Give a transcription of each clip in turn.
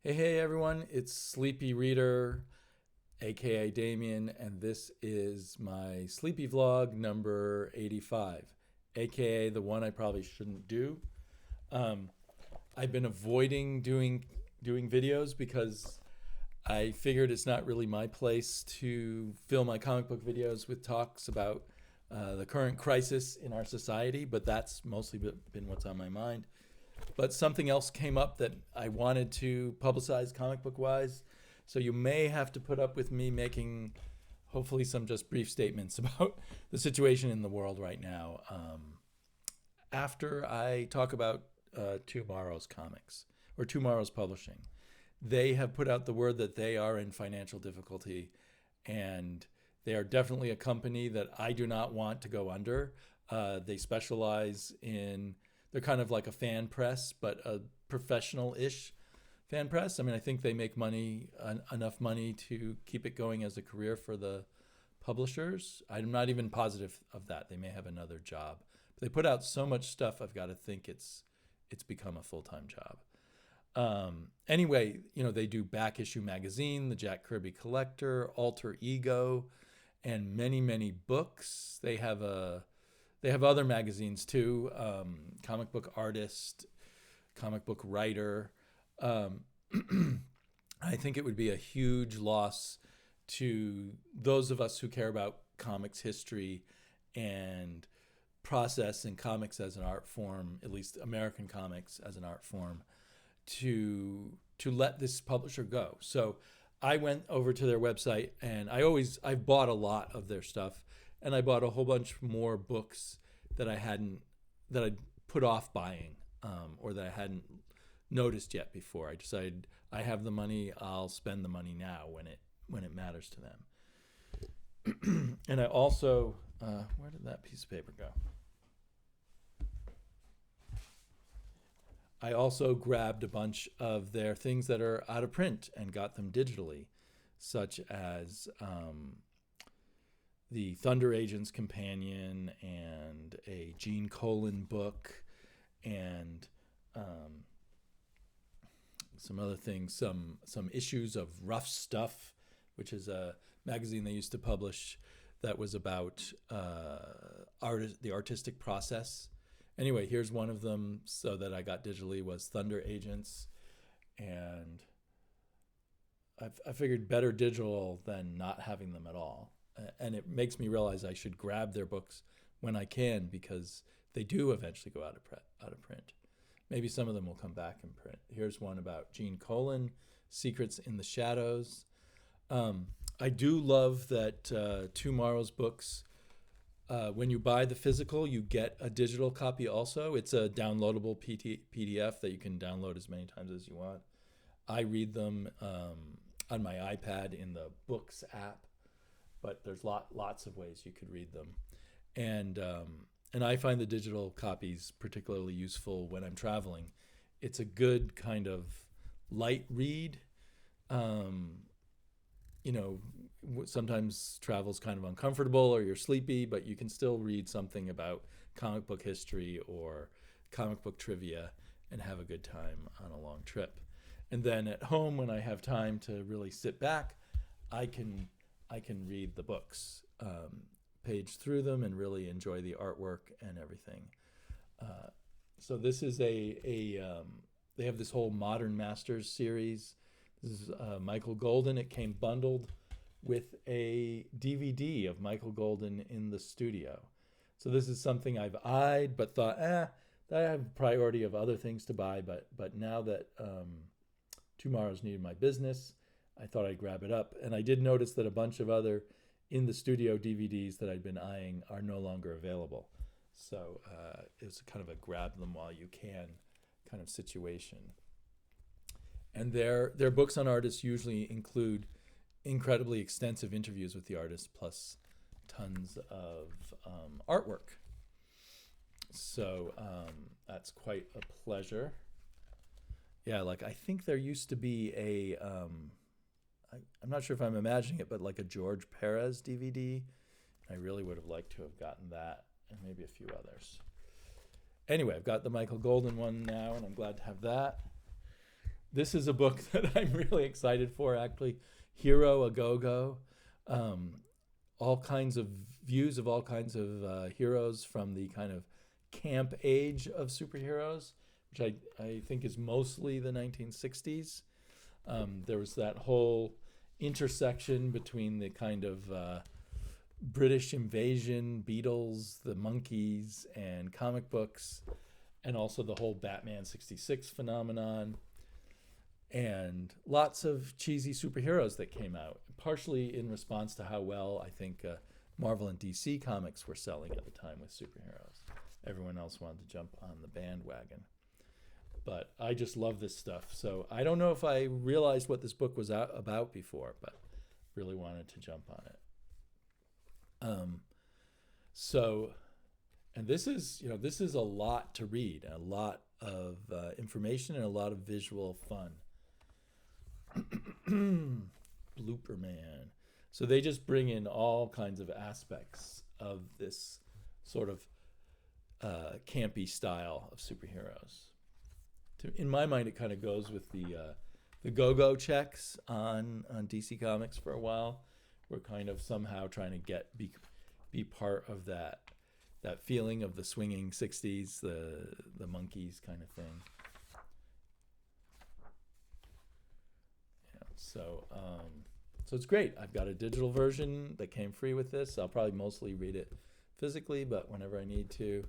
Hey everyone, it's Sleepy Reader, aka Damien, and this is my Sleepy Vlog number 85, aka the one I probably shouldn't do. Um, I've been avoiding doing videos because I figured it's not really my place to fill my comic book videos with talks about the current crisis in our society, but that's mostly been what's on my mind. But something else came up that I wanted to publicize comic book wise. So you may have to put up with me making hopefully some just brief statements about the situation in the world right now. After I talk about TwoMorrows comics or TwoMorrows Publishing, they have put out the word that they are in financial difficulty, and they are definitely a company that I do not want to go under. They specialize in, they're kind of like a fan press, but a professional-ish fan press. I mean, I think they make money, enough money to keep it going as a career for the publishers. I'm not even positive of that. They may have another job. But they put out so much stuff, I've got to think it's become a full-time job. Anyway, they do Back Issue Magazine, the Jack Kirby Collector, Alter Ego, and many, many books. They have other magazines too, Comic Book Artist, Comic Book Writer. Um, I think it would be a huge loss to those of us who care about comics history and process and comics as an art form, at least American comics as an art form, to let this publisher go. So I went over to their website, and I've bought a lot of their stuff, and I bought a whole bunch more books that I'd put off buying, or that I hadn't noticed yet before. I decided I have the money, I'll spend the money now when it matters to them. And I also where did that piece of paper go? I also grabbed a bunch of their things that are out of print and got them digitally, such as the Thunder Agents Companion and a Gene Colan book, and some other things, some issues of Rough Stuff, which is a magazine they used to publish that was about the artistic process. Anyway, here's one of them, so that I got digitally, was Thunder Agents, and I figured better digital than not having them at all. And it makes me realize I should grab their books when I can, because they do eventually go out of print. Maybe some of them will come back in print. Here's one about Gene Colan, Secrets in the Shadows. I do love that TwoMorrows books, when you buy the physical, you get a digital copy also. It's a downloadable PDF that you can download as many times as you want. I read them on my iPad in the Books app, but there's lots of ways you could read them. And I find the digital copies particularly useful when I'm traveling. It's a good kind of light read. Sometimes travel's kind of uncomfortable or you're sleepy, but you can still read something about comic book history or comic book trivia and have a good time on a long trip. And then at home, when I have time to really sit back, I can read the books, page through them, and really enjoy the artwork and everything. So this is they have this whole Modern Masters series. This is Michael Golden. It came bundled with a DVD of Michael Golden in the studio. So this is something I've eyed, but thought, that I have priority of other things to buy. But now that TwoMorrows needed my business, I thought I'd grab it up. And I did notice that a bunch of other in the studio DVDs that I'd been eyeing are no longer available. So it was kind of a grab them while you can kind of situation. And their books on artists usually include incredibly extensive interviews with the artists, plus tons of artwork. So that's quite a pleasure. Yeah, like I think there used to be I'm not sure if I'm imagining it, but like a George Perez DVD. I really would have liked to have gotten that, and maybe a few others. Anyway, I've got the Michael Golden one now, and I'm glad to have that. This is a book that I'm really excited for, actually. Hero A Go Go. All kinds of views of all kinds of heroes from the kind of camp age of superheroes, which I think is mostly the 1960s. There was that whole intersection between the kind of British invasion, Beatles, the Monkees, and comic books, and also the whole Batman 66 phenomenon, and lots of cheesy superheroes that came out, partially in response to how well I think Marvel and DC comics were selling at the time with superheroes. Everyone else wanted to jump on the bandwagon. But I just love this stuff. So I don't know if I realized what this book was about before, but really wanted to jump on it. And this is a lot to read, a lot of information, and a lot of visual fun. Blooper Man. So they just bring in all kinds of aspects of this sort of campy style of superheroes. In my mind, it kind of goes with the go-go checks on DC Comics for a while. We're kind of somehow trying to be part of that feeling of the swinging 60s, the Monkees kind of thing. Yeah, so it's great. I've got a digital version that came free with this. I'll probably mostly read it physically, but whenever I need to.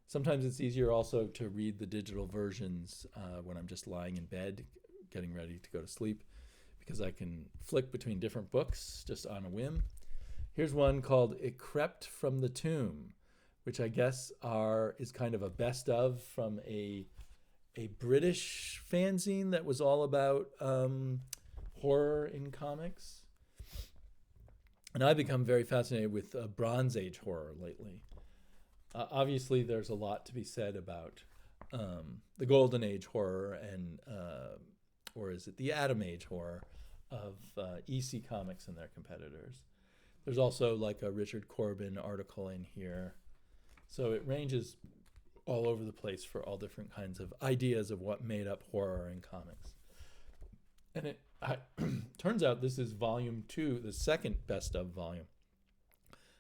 Sometimes it's easier also to read the digital versions when I'm just lying in bed, getting ready to go to sleep, because I can flick between different books just on a whim. Here's one called It Crept from the Tomb, which I guess is kind of a best of from a British fanzine that was all about horror in comics. And I've become very fascinated with Bronze Age horror lately. Obviously, there's a lot to be said about the Golden Age horror or is it the Atom Age horror of EC Comics and their competitors. There's also like a Richard Corbin article in here. So it ranges all over the place for all different kinds of ideas of what made up horror in comics. And it turns out this is volume 2, the second best of volume.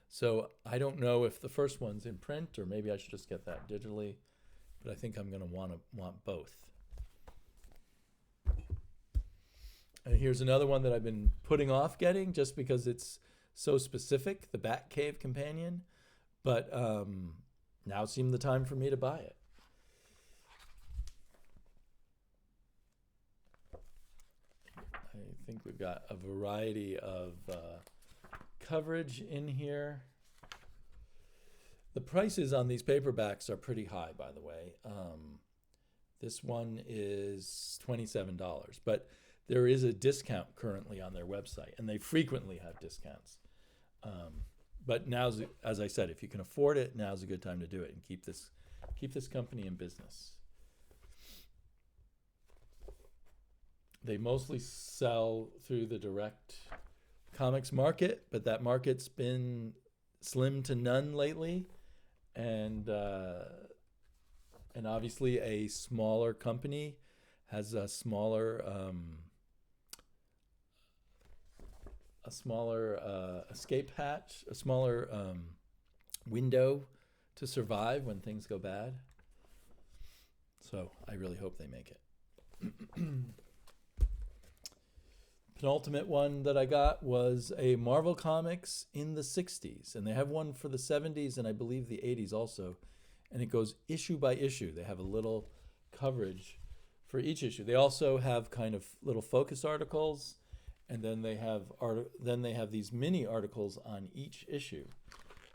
So I don't know if the first one's in print, or maybe I should just get that digitally, but I think I'm going to want both. And here's another one that I've been putting off getting just because it's so specific, the Batcave Companion, but now seemed the time for me to buy it. I think we've got a variety of coverage in here. The prices on these paperbacks are pretty high, by the way. This one is $27, but there is a discount currently on their website, and they frequently have discounts. But now's, as I said, if you can afford it, now's a good time to do it and keep this company in business. They mostly sell through the direct comics market, but that market's been slim to none lately, and obviously a smaller company has a smaller escape hatch, a smaller window to survive when things go bad. So I really hope they make it. Penultimate one that I got was a Marvel Comics in the 60s, and they have one for the 70s and I believe the 80s also, and it goes issue by issue. They have a little coverage for each issue. They also have kind of little focus articles, and then they have these mini articles on each issue.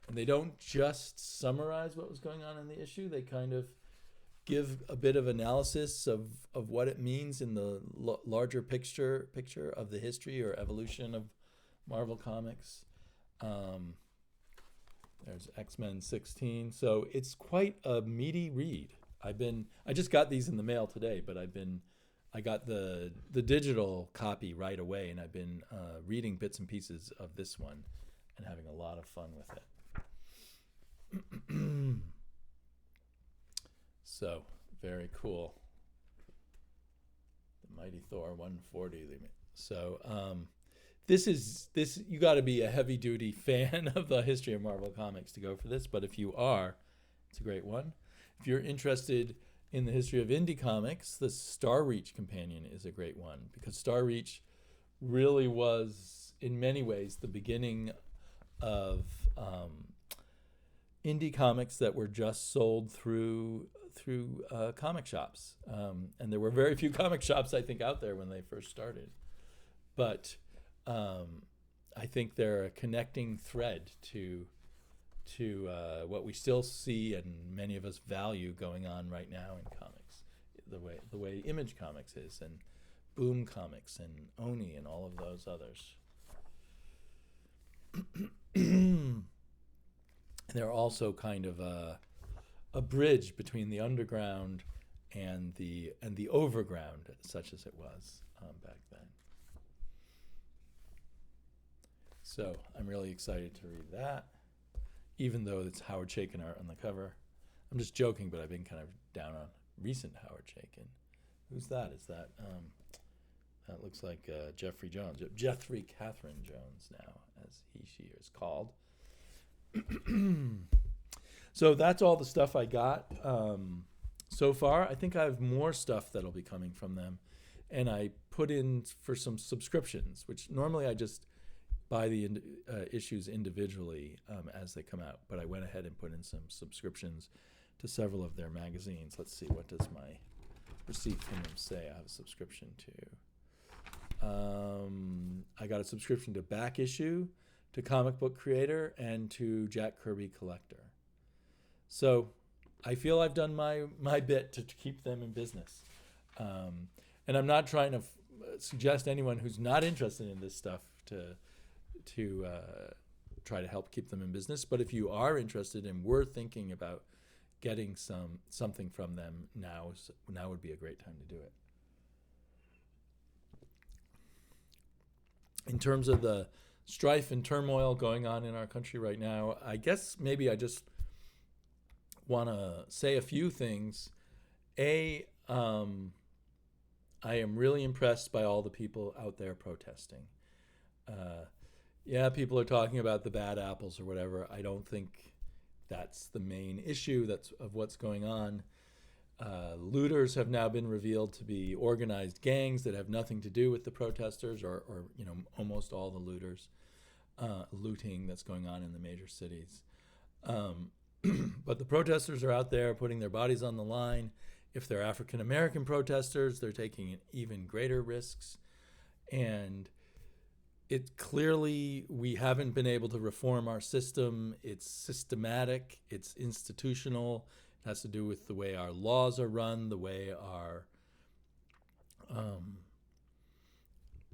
And they don't just summarize what was going on in the issue, they kind of give a bit of analysis of what it means in the larger picture of the history or evolution of Marvel Comics. There's X-Men 16. So it's quite a meaty read. I just got these in the mail today, but I got the digital copy right away, and I've been reading bits and pieces of this one and having a lot of fun with it. So, very cool. 130 Thor, 140. So this you got to be a heavy duty fan of the history of Marvel Comics to go for this. But if you are, it's a great one. If you're interested in the history of indie comics, the Starreach Companion is a great one, because Starreach really was, in many ways, the beginning of indie comics that were just sold through comic shops. And there were very few comic shops, I think, out there when they first started. But I think they're a connecting thread to what we still see and many of us value going on right now in comics, the way Image Comics is, and Boom Comics and Oni and all of those others. They're also kind of a bridge between the underground and the overground, such as it was back then. So I'm really excited to read that, even though it's Howard Chaykin art on the cover. I'm just joking, but I've been kind of down on recent Howard Chaykin. Who's that? Is that that looks like Jeffrey Catherine Jones now, as she is called. So that's all the stuff I got so far. I think I have more stuff that'll be coming from them, and I put in for some subscriptions, which normally I just buy the issues individually as they come out, but I went ahead and put in some subscriptions to several of their magazines. Let's see, what does my receipt from them say I have a subscription to? I got a subscription to Back Issue, to Comic Book Creator, and to Jack Kirby Collector. So I feel I've done my bit to keep them in business. And I'm not trying to suggest anyone who's not interested in this stuff to try to help keep them in business. But if you are interested and were thinking about getting something from them, now would be a great time to do it. In terms of the strife and turmoil going on in our country right now, I guess maybe I just want to say a few things. I am really impressed by all the people out there protesting. Yeah, people are talking about the bad apples or whatever. I don't think that's the main issue of what's going on. Looters have now been revealed to be organized gangs that have nothing to do with the protesters, or almost all the looters, looting that's going on in the major cities. But the protesters are out there putting their bodies on the line. If they're African American protesters, they're taking even greater risks. And it clearly, we haven't been able to reform our system. It's systematic, it's institutional. It has to do with the way our laws are run, the way our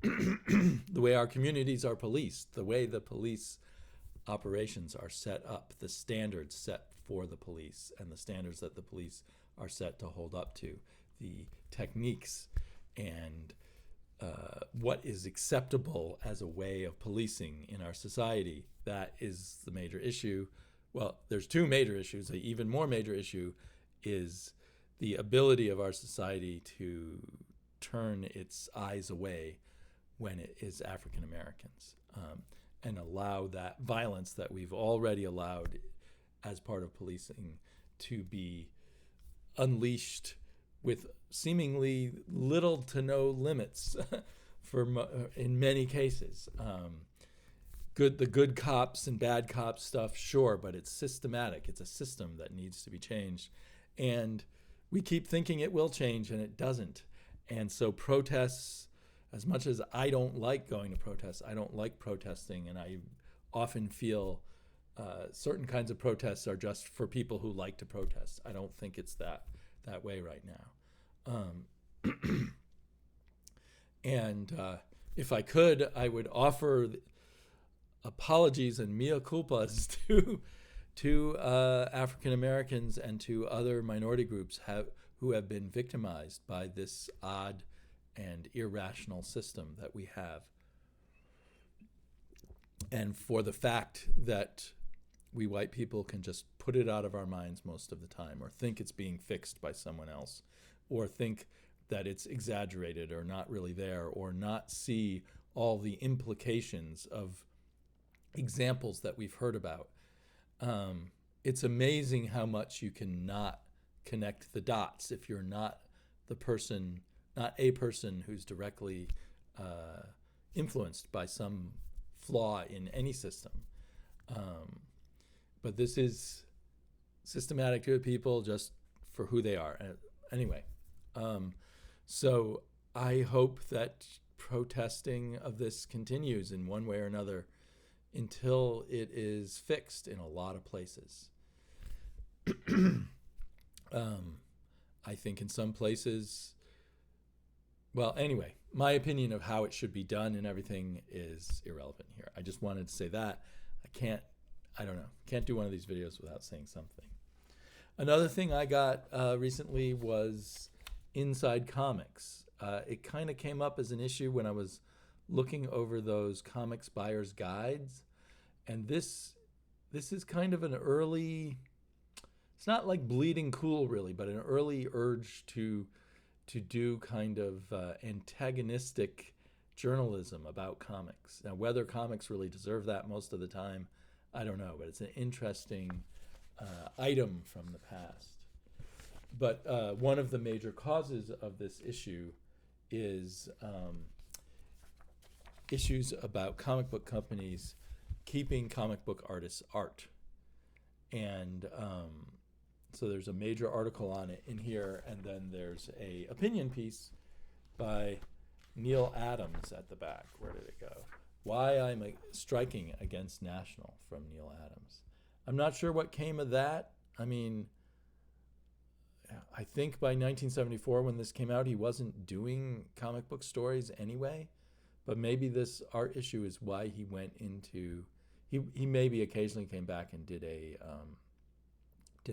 the way our communities are policed, the way the police operations are set up, the standards set for the police, and the standards that the police are set to hold up to, the techniques and what is acceptable as a way of policing in our society. That is the major issue. Well, there's two major issues. An even more major issue is the ability of our society to turn its eyes away when it is African Americans, and allow that violence that we've already allowed as part of policing to be unleashed with seemingly little to no limits in many cases. The good cops and bad cops stuff, sure, but it's systematic. It's a system that needs to be changed. And we keep thinking it will change, and it doesn't. And so protests, as much as I don't like going to protests, I don't like protesting, and I often feel certain kinds of protests are just for people who like to protest. I don't think it's that way right now. And if I could, I would offer apologies and mea culpas to African Americans and to other minority groups who have been victimized by this odd and irrational system that we have, and for the fact that we white people can just put it out of our minds most of the time, or think it's being fixed by someone else, or think that it's exaggerated or not really there, or not see all the implications of examples that we've heard about. It's amazing how much you can not connect the dots if you're not a person who's directly influenced by some flaw in any system. But this is systematic to people just for who they are. Anyway, so I hope that protesting of this continues in one way or another until it is fixed in a lot of places. I think in some places, well, anyway, my opinion of how it should be done and everything is irrelevant here. I just wanted to say that. Can't do one of these videos without saying something. Another thing I got recently was Inside Comics. It kind of came up as an issue when I was looking over those comics buyers guides. And this is kind of an early, it's not like Bleeding Cool really, but an early urge to do kind of antagonistic journalism about comics. Now, whether comics really deserve that most of the time, I don't know, but it's an interesting item from the past. But one of the major causes of this issue is issues about comic book companies keeping comic book artists' art. And so there's a major article on it in here, and then there's a opinion piece by Neil Adams at the back. Where did it go? Why I'm Striking Against National, from Neil Adams. I'm not sure what came of that. I mean, I think by 1974 when this came out, he wasn't doing comic book stories anyway, but maybe this art issue is why he went into, he maybe occasionally came back and did a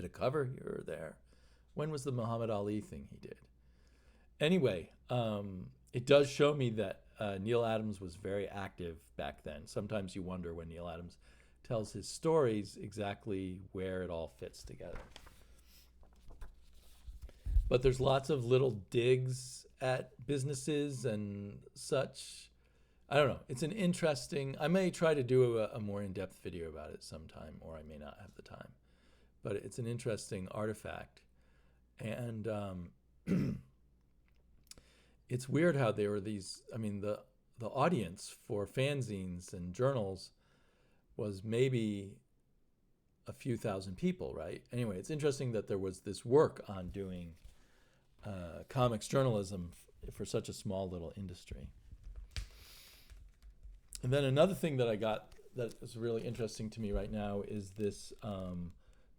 cover here or there. When was the Muhammad Ali thing he did? Anyway, it does show me that Neil Adams was very active back then. Sometimes you wonder when Neil Adams tells his stories exactly where it all fits together. But there's lots of little digs at businesses and such. I don't know. It's an interesting, I may try to do a more in-depth video about it sometime, or I may not have the time. But it's an interesting artifact. And it's weird how there were these, I mean, the audience for fanzines and journals was maybe a few thousand people, right? Anyway, it's interesting that there was this work on doing comics journalism for such a small little industry. And then another thing that I got that is really interesting to me right now is this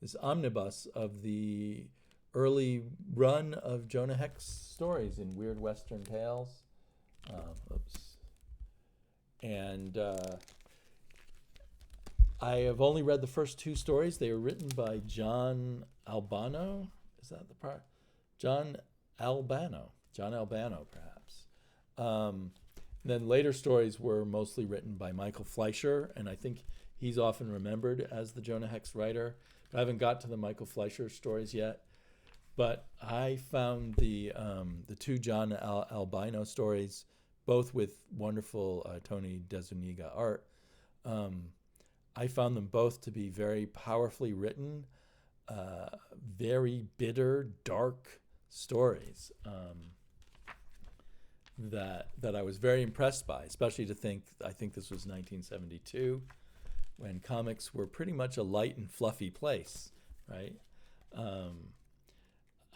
this omnibus of the early run of Jonah Hex stories in Weird Western Tales. And I have only read the first two stories. They were written by John Albano. Is that the part? John Albano, perhaps. Then later stories were mostly written by Michael Fleischer, and I think he's often remembered as the Jonah Hex writer. But I haven't got to the Michael Fleischer stories yet. But I found the two John Albano stories, both with wonderful Tony DeZuniga art. I found them both to be very powerfully written, very bitter, dark stories that I was very impressed by, especially to think, I think this was 1972, when comics were pretty much a light and fluffy place, right?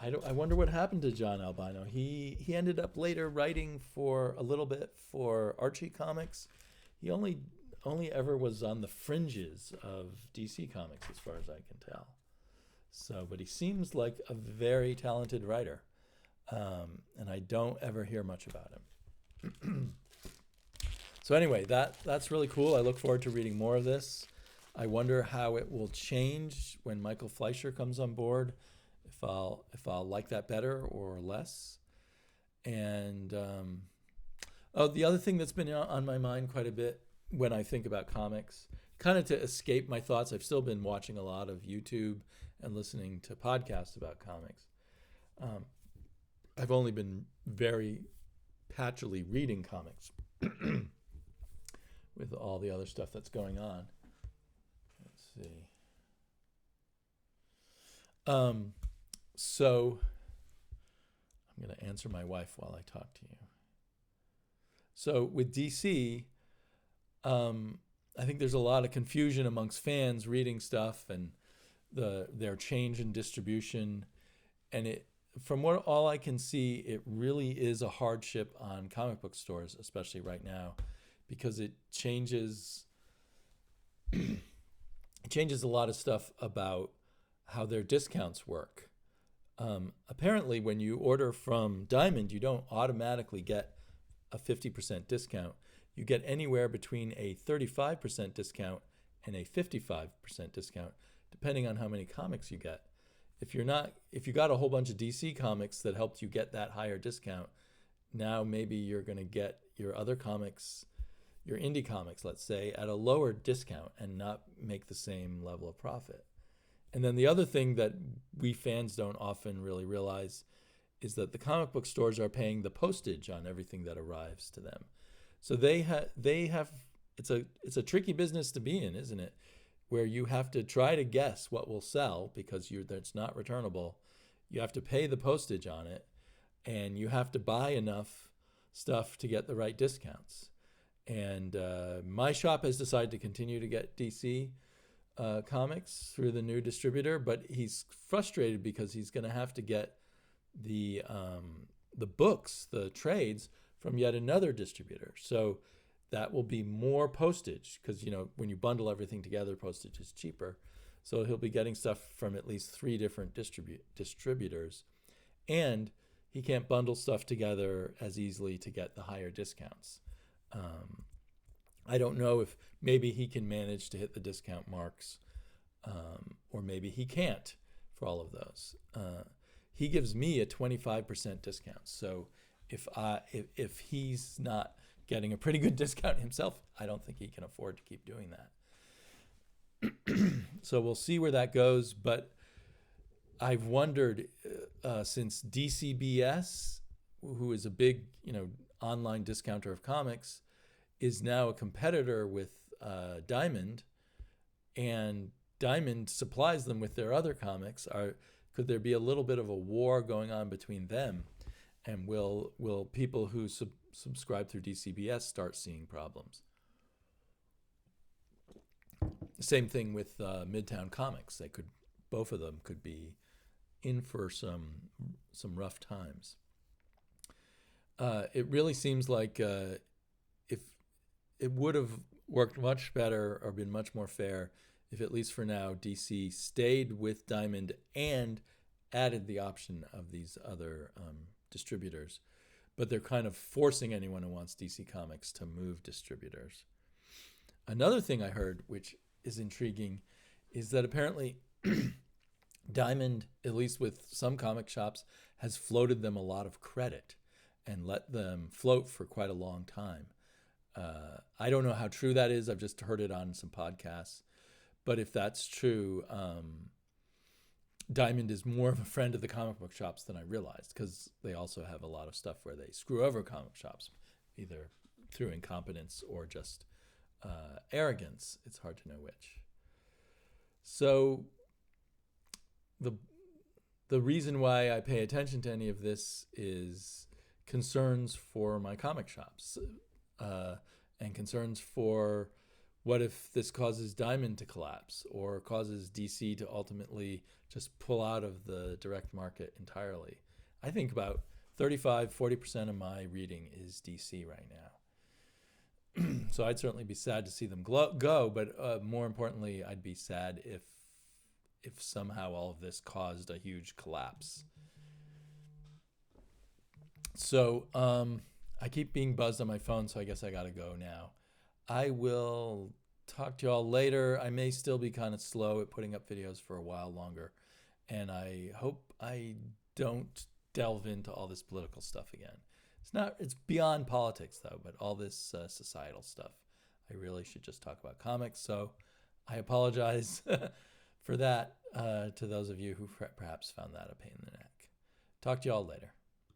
I wonder what happened to John Albano. He ended up later writing for a little bit for Archie Comics. He only ever was on the fringes of DC Comics, as far as I can tell. So, but he seems like a very talented writer, and I don't ever hear much about him. So anyway, that's really cool. I look forward to reading more of this. I wonder how it will change when Michael Fleischer comes on board. If I'll like that better or less. And the other thing that's been on my mind quite a bit when I think about comics, kind of to escape my thoughts, I've still been watching a lot of YouTube and listening to podcasts about comics. I've only been very patchily reading comics with all the other stuff that's going on. Let's see. So I'm going to answer my wife while I talk to you. So with DC, I think there's a lot of confusion amongst fans reading stuff and their change in distribution, and from what all I can see, it really is a hardship on comic book stores, especially right now, because it changes a lot of stuff about how their discounts work. Apparently, when you order from Diamond, you don't automatically get a 50% discount. You get anywhere between a 35% discount and a 55% discount, depending on how many comics you get. If you got a whole bunch of DC comics that helped you get that higher discount, now maybe you're going to get your other comics, your indie comics, let's say, at a lower discount and not make the same level of profit. And then the other thing that we fans don't often really realize is that the comic book stores are paying the postage on everything that arrives to them. So they have it's a tricky business to be in, isn't it? Where you have to try to guess what will sell because that's not returnable. You have to pay the postage on it, and you have to buy enough stuff to get the right discounts. And my shop has decided to continue to get DC comics through the new distributor, but he's frustrated because he's going to have to get the books, the trades, from yet another distributor. So that will be more postage because, when you bundle everything together, postage is cheaper. So he'll be getting stuff from at least 3 different distributors. And he can't bundle stuff together as easily to get the higher discounts. I don't know if maybe he can manage to hit the discount marks, or maybe he can't for all of those. He gives me a 25% discount. So if he's not getting a pretty good discount himself, I don't think he can afford to keep doing that. So we'll see where that goes. But I've wondered, since DCBS, who is a big, online discounter of comics, is now a competitor with Diamond, and Diamond supplies them with their other comics, could there be a little bit of a war going on between them? And will people who subscribe through DCBS start seeing problems? Same thing with Midtown Comics. Both of them could be in for some rough times. It really seems like if it would have worked much better or been much more fair if, at least for now, DC stayed with Diamond and added the option of these other distributors. But they're kind of forcing anyone who wants DC Comics to move distributors. Another thing I heard, which is intriguing, is that apparently Diamond, at least with some comic shops, has floated them a lot of credit and let them float for quite a long time. I don't know how true that is. I've just heard it on some podcasts. But if that's true, Diamond is more of a friend of the comic book shops than I realized, because they also have a lot of stuff where they screw over comic shops, either through incompetence or just arrogance. It's hard to know which. So the reason why I pay attention to any of this is concerns for my comic shops, and concerns for what if this causes Diamond to collapse or causes DC to ultimately just pull out of the direct market entirely. I think about 35-40% of my reading is DC right now. So I'd certainly be sad to see them go, but more importantly, I'd be sad if somehow all of this caused a huge collapse. So I keep being buzzed on my phone, so I guess I gotta go now. I will talk to you all later. I may still be kind of slow at putting up videos for a while longer, and I hope I don't delve into all this political stuff again. It's beyond politics though, but all this societal stuff. I really should just talk about comics, so I apologize for that to those of you who perhaps found that a pain in the neck. Talk to you all later.